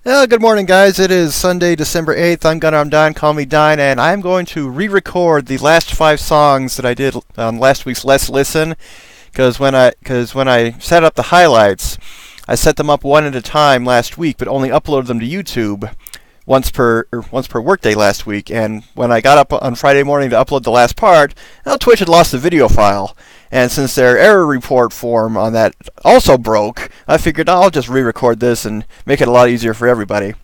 Well, good morning, guys. It is Sunday, December 8th. I'm Gunnar, I'm Don, call me Dine, and I'm going to re-record the last 5 songs that I did on last week's Let's Listen, because when I set up the highlights, I set them up one at a time last week, but only uploaded them to YouTube once per workday last week. And when I got up on Friday morning to upload the last part, Twitch had lost the video file. And since their error report form on that also broke, I figured I'll just re-record this and make it a lot easier for everybody.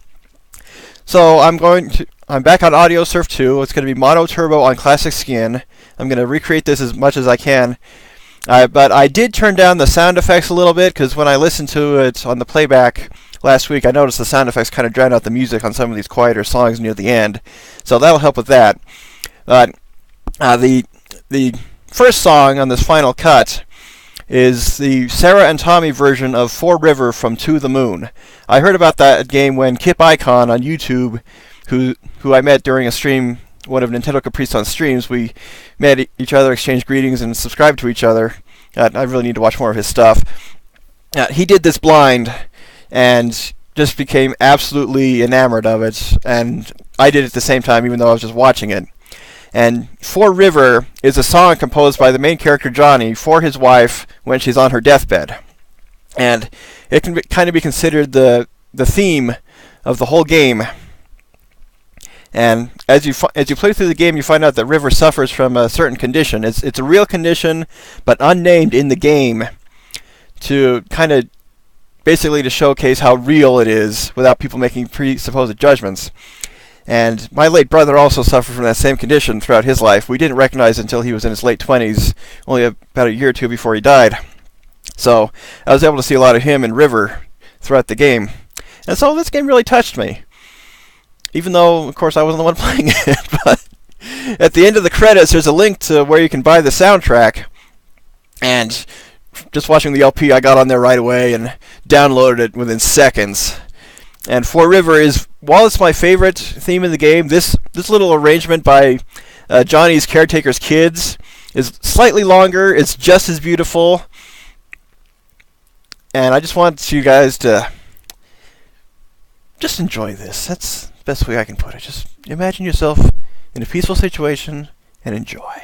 So I'm back on Audiosurf 2. It's going to be Mono Turbo on Classic Skin. I'm going to recreate this as much as I can. But I did turn down the sound effects a little bit, because when I listened to it on the playback last week, I noticed the sound effects kind of drowned out the music on some of these quieter songs near the end. So that'll help with that. But the first song on this final cut is the Sarah and Tommy version of Four River from To the Moon. I heard about that game when Kip Icon on YouTube, who I met during a stream, one of Nintendo Caprice on streams, we met each other, exchanged greetings, and subscribed to each other. I really need to watch more of his stuff. He did this blind and just became absolutely enamored of it, and I did it at the same time, even though I was just watching it. And Four River is a song composed by the main character Johnny for his wife when she's on her deathbed. And it can kind of be considered the theme of the whole game. And as you play through the game, you find out that River suffers from a certain condition. It's a real condition, but unnamed in the game, to kind of basically to showcase how real it is without people making presupposed judgments. And my late brother also suffered from that same condition throughout his life. We didn't recognize it until he was in his late 20s, only about a year or two before he died. So I was able to see a lot of him and River throughout the game. And so this game really touched me. Even though, of course, I wasn't the one playing it. But at the end of the credits, there's a link to where you can buy the soundtrack. And just watching the LP, I got on there right away and downloaded it within seconds. And Four River is, while it's my favorite theme in the game, this little arrangement by Johnny's caretaker's kids is slightly longer. It's just as beautiful. And I just want you guys to just enjoy this. That's the best way I can put it. Just imagine yourself in a peaceful situation and enjoy.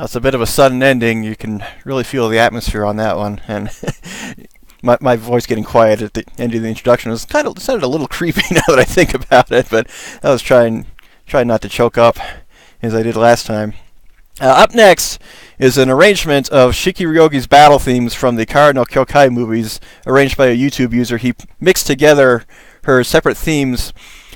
It's a bit of a sudden ending. You can really feel the atmosphere on that one, and my voice getting quiet at the end of the introduction was sounded a little creepy now that I think about it. But I was trying not to choke up as I did last time. Up next is an arrangement of Shiki Ryogi's battle themes from the Kara no Kyoukai movies, arranged by a YouTube user. He mixed together her separate themes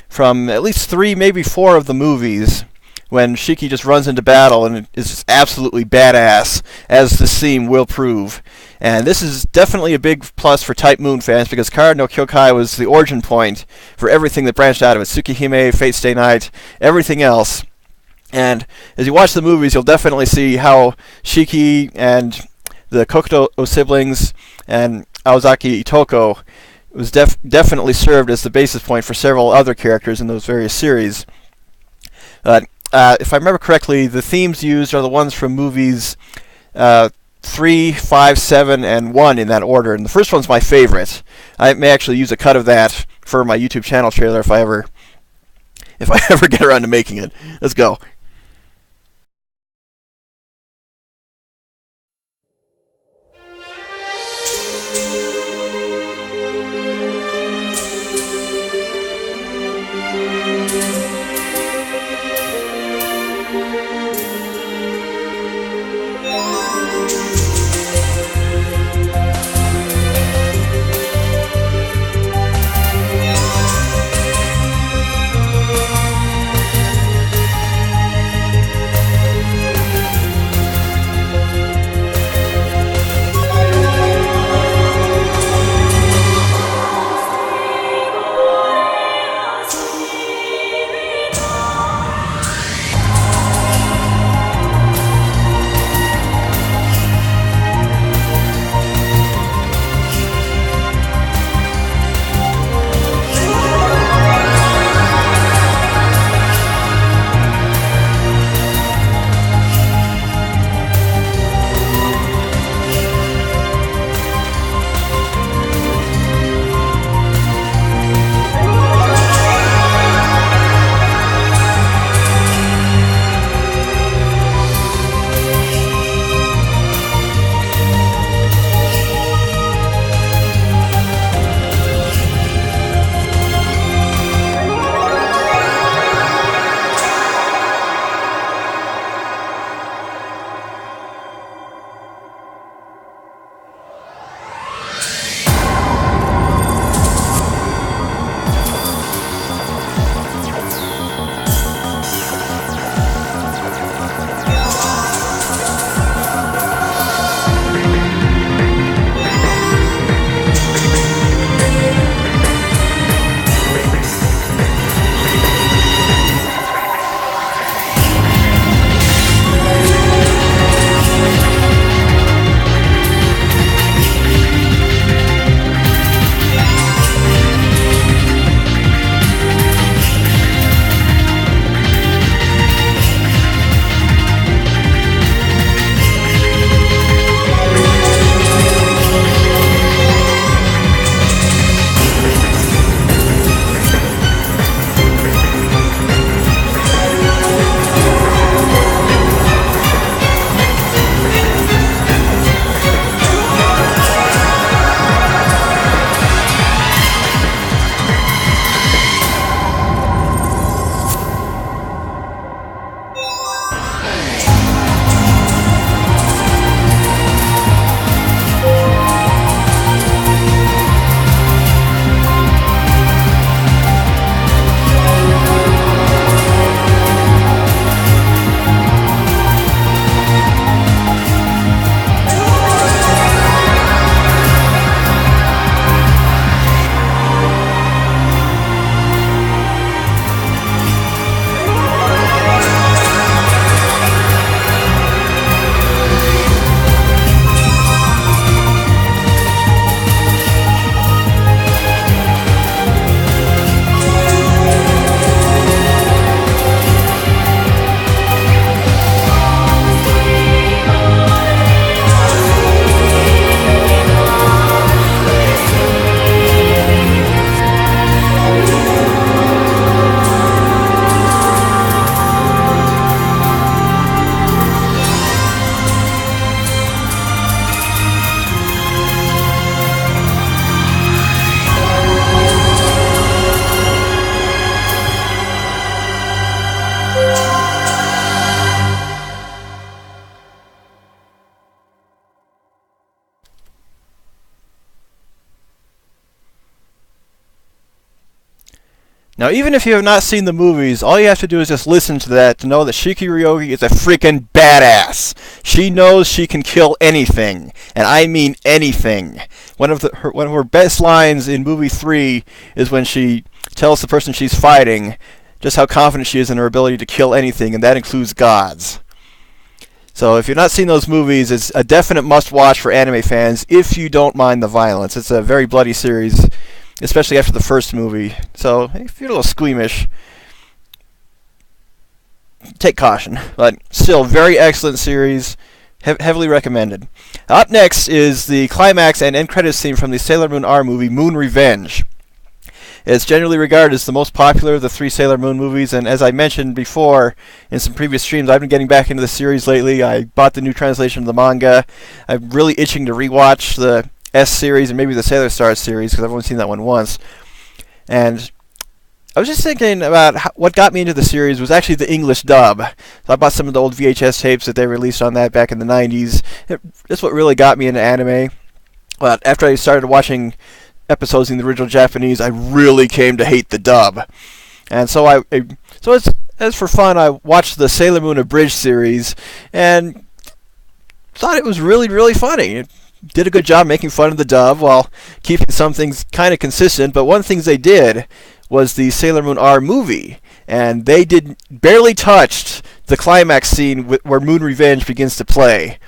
from at least 3, maybe 4 of the movies, when Shiki just runs into battle and is just absolutely badass, as this theme will prove. And this is definitely a big plus for Type Moon fans, because Kara no Kyoukai was the origin point for everything that branched out of it. Tsukihime, Fate Stay Night, everything else. And as you watch the movies, you'll definitely see how Shiki and the Kokuto siblings and Aozaki Itoko was definitely served as the basis point for several other characters in those various series. If I remember correctly, the themes used are the ones from movies 3, 5, 7, and 1 in that order. And the first one's my favorite. I may actually use a cut of that for my YouTube channel trailer if I ever get around to making it. Let's go. Now, even if you have not seen the movies, all you have to do is just listen to that to know that Shiki Ryogi is a freaking badass. She knows she can kill anything, and I mean anything. One of her best lines in movie 3 is when she tells the person she's fighting just how confident she is in her ability to kill anything, and that includes gods. So if you've not seen those movies, it's a definite must-watch for anime fans if you don't mind the violence. It's a very bloody series, especially after the first movie. So if you're a little squeamish, take caution. But still, very excellent series. Heavily recommended. Up next is the climax and end credits theme from the Sailor Moon R movie, Moon Revenge. It's generally regarded as the most popular of the 3 Sailor Moon movies, and as I mentioned before in some previous streams, I've been getting back into the series lately. I bought the new translation of the manga. I'm really itching to rewatch the S series and maybe the Sailor Stars series, because I've only seen that one once. And I was just thinking about what got me into the series was actually the English dub. So I bought some of the old VHS tapes that they released on that back in the 90s. That's what really got me into anime. But after I started watching episodes in the original Japanese, I really came to hate the dub. And so as for fun, I watched the Sailor Moon Abridged series and thought it was really, really funny. It did a good job making fun of the dub while keeping some things kind of consistent, but one of the things they did was the Sailor Moon R movie, and they barely touched the climax scene where Moon Revenge begins to play.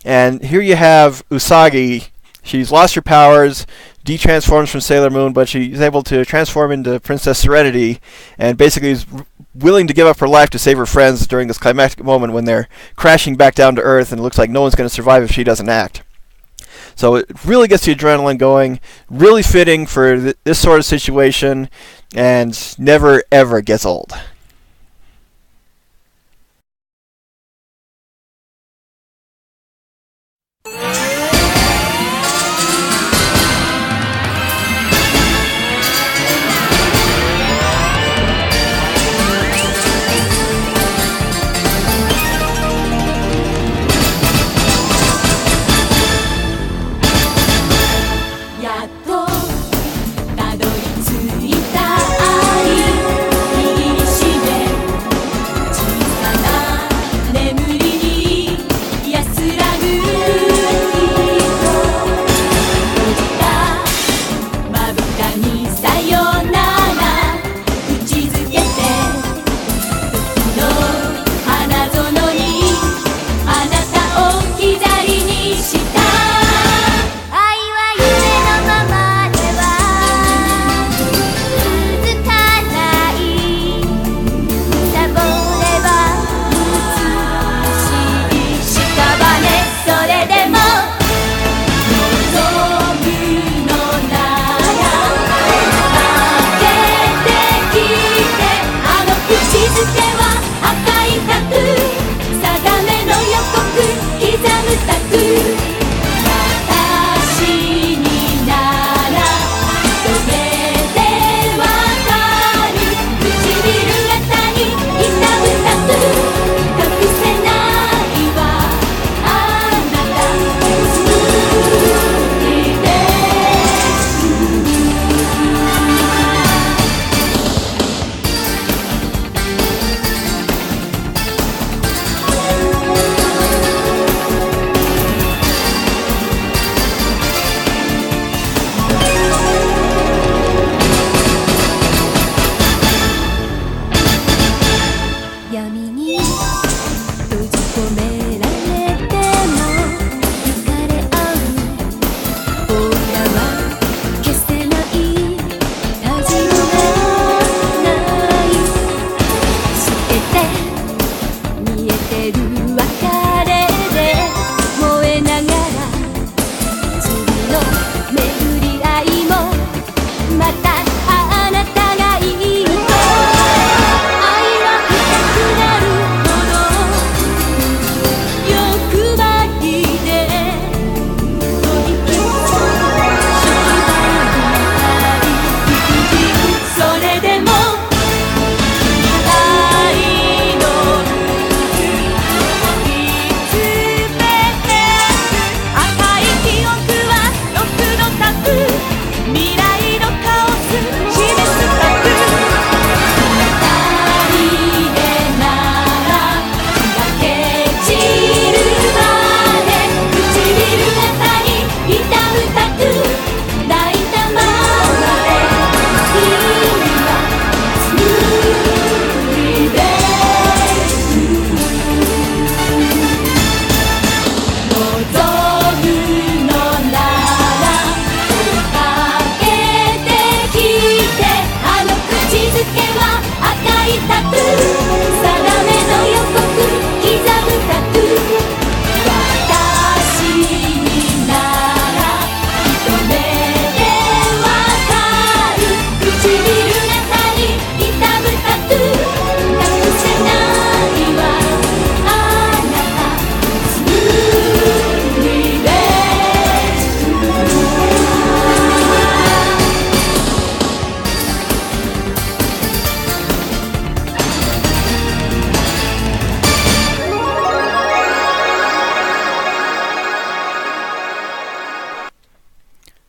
And here you have Usagi. She's lost her powers, de-transforms from Sailor Moon, but she's able to transform into Princess Serenity, and basically is willing to give up her life to save her friends during this climactic moment when they're crashing back down to Earth, and it looks like no one's going to survive if she doesn't act. So it really gets the adrenaline going, really fitting for this sort of situation, and never ever gets old.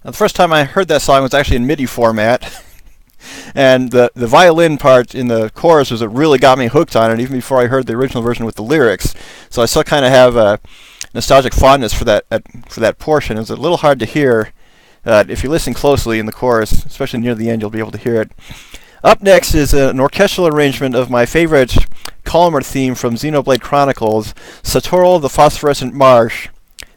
Now, the first time I heard that song was actually in MIDI format, and the violin part in the chorus was what really got me hooked on it, even before I heard the original version with the lyrics. So I still kind of have a nostalgic fondness for that portion. It was a little hard to hear. If you listen closely in the chorus, especially near the end, you'll be able to hear it. Up next is an orchestral arrangement of my favorite Calmer theme from Xenoblade Chronicles, Satorl the Phosphorescent Marsh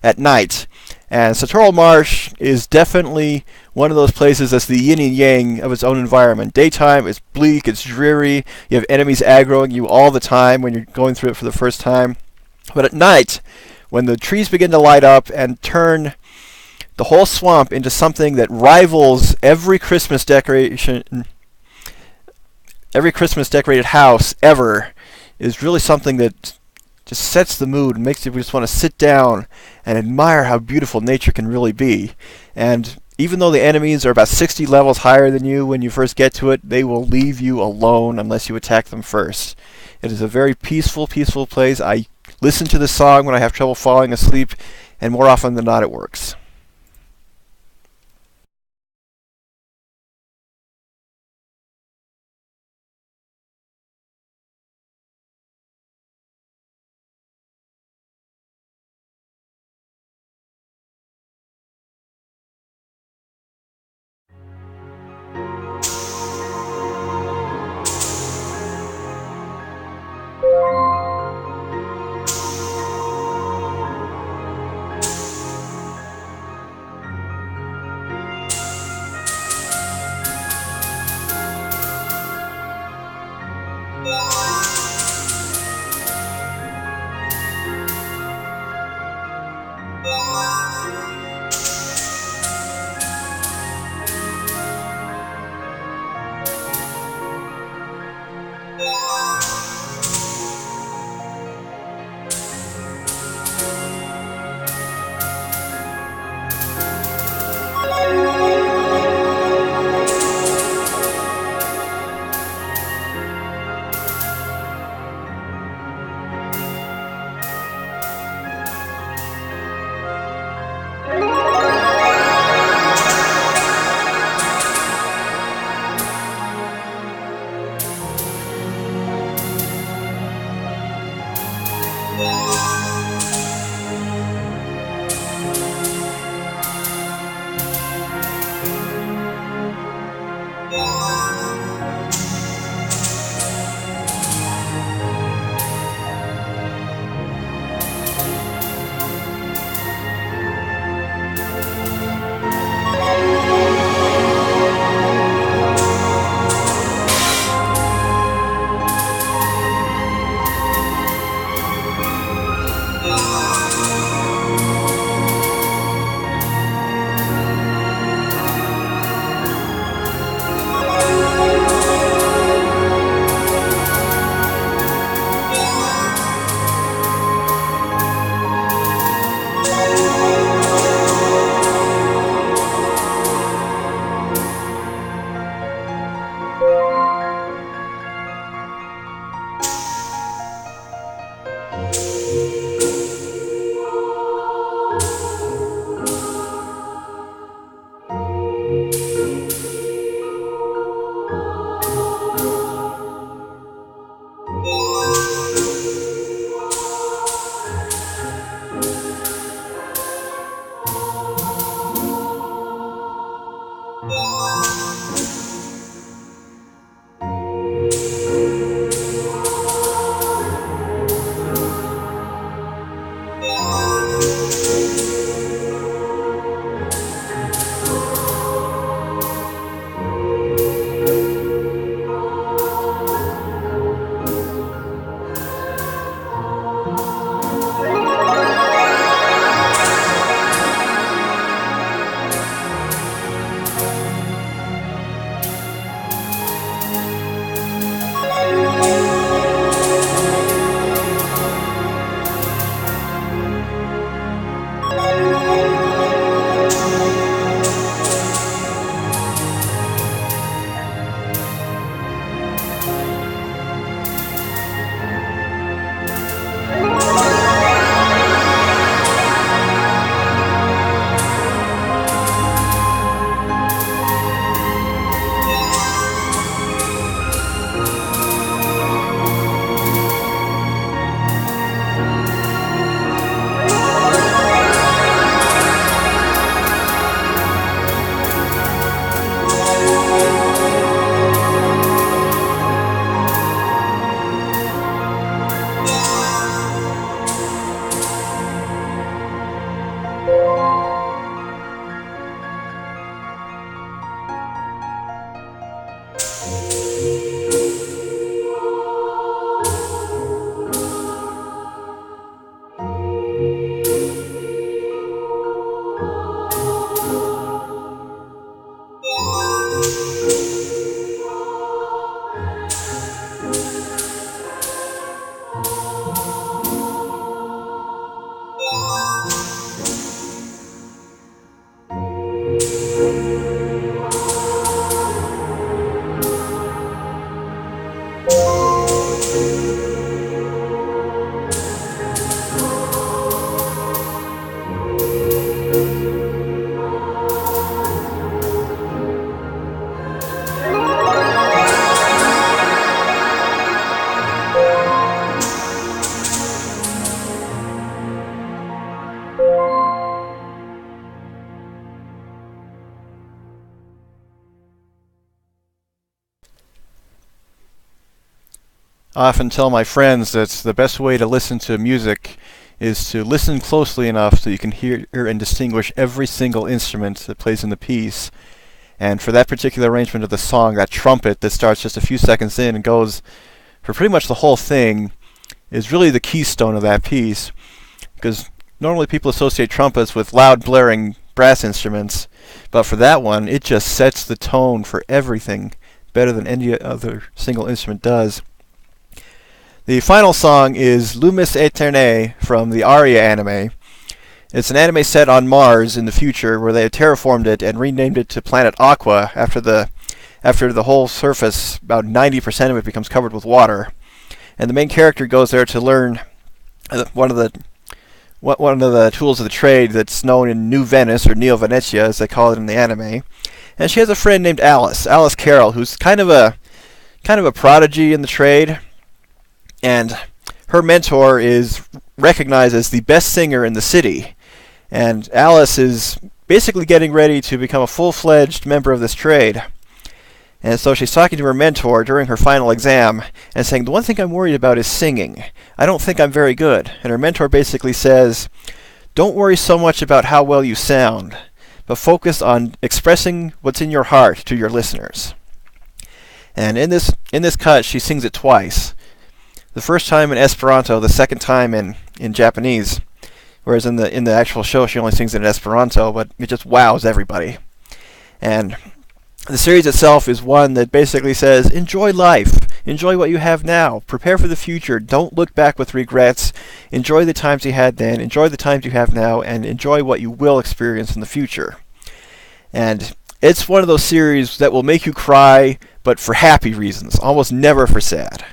at night. And Satorl Marsh is definitely one of those places that's the yin and yang of its own environment. Daytime, it's bleak, it's dreary, you have enemies aggroing you all the time when you're going through it for the first time. But at night, when the trees begin to light up and turn the whole swamp into something that rivals every Christmas decoration, every Christmas decorated house ever, is really something that just sets the mood and makes you just want to sit down and admire how beautiful nature can really be. And even though the enemies are about 60 levels higher than you when you first get to it, they will leave you alone unless you attack them first. It is a very peaceful place. I listen to this song when I have trouble falling asleep, and more often than not it works. I often tell my friends that the best way to listen to music is to listen closely enough so you can hear and distinguish every single instrument that plays in the piece. And for that particular arrangement of the song, that trumpet that starts just a few seconds in and goes for pretty much the whole thing is really the keystone of that piece. Because normally people associate trumpets with loud, blaring brass instruments, but for that one, it just sets the tone for everything better than any other single instrument does. The final song is Lumis Eterne from the Aria anime. It's an anime set on Mars in the future where they have terraformed it and renamed it to Planet Aqua after the whole surface, about 90% of it becomes covered with water. And the main character goes there to learn one of the tools of the trade that's known in New Venice, or Neo Venetia as they call it in the anime. And she has a friend named Alice Carroll, who's kind of a prodigy in the trade. And her mentor is recognized as the best singer in the city. And Alice is basically getting ready to become a full-fledged member of this trade. And so she's talking to her mentor during her final exam and saying, the one thing I'm worried about is singing. I don't think I'm very good. And her mentor basically says, don't worry so much about how well you sound, but focus on expressing what's in your heart to your listeners. And in this cut, she sings it twice. The first time in Esperanto, the second time in Japanese. Whereas in the actual show, she only sings it in Esperanto, but it just wows everybody. And the series itself is one that basically says, enjoy life, enjoy what you have now, prepare for the future, don't look back with regrets, enjoy the times you had then, enjoy the times you have now, and enjoy what you will experience in the future. And it's one of those series that will make you cry, but for happy reasons, almost never for sad.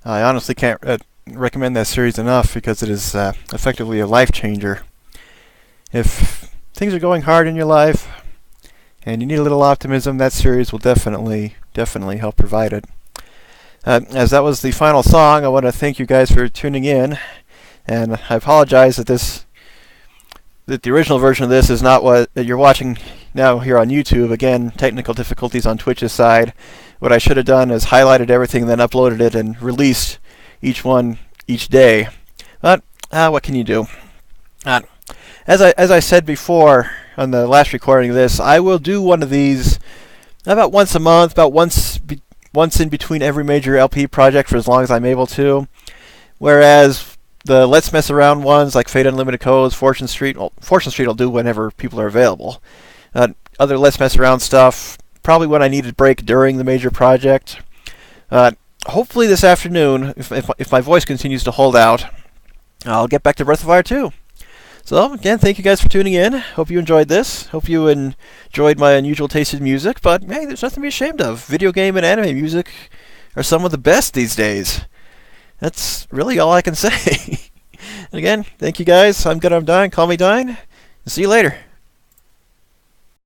I honestly can't recommend that series enough because it is effectively a life changer. If things are going hard in your life and you need a little optimism, that series will definitely help provide it. As that was the final song, I want to thank you guys for tuning in, and I apologize that the original version of this is not what you're watching now here on YouTube. Again, technical difficulties on Twitch's side. What I should have done is highlighted everything, then uploaded it and released each one each day. But what can you do? As I said before on the last recording of this, I will do one of these about once a month, about once in between every major LP project for as long as I'm able to. Whereas the Let's Mess Around ones, like Fate Unlimited Codes, Fortune Street I'll do whenever people are available. Other Let's Mess Around stuff, probably when I need a break during the major project. Hopefully this afternoon, if my voice continues to hold out, I'll get back to Breath of Fire 2. So, again, thank you guys for tuning in. Hope you enjoyed this. Hope you enjoyed my unusual taste in music. But, hey, there's nothing to be ashamed of. Video game and anime music are some of the best these days. That's really all I can say. Again, thank you guys. I'm Dine. Call me Dine. See you later.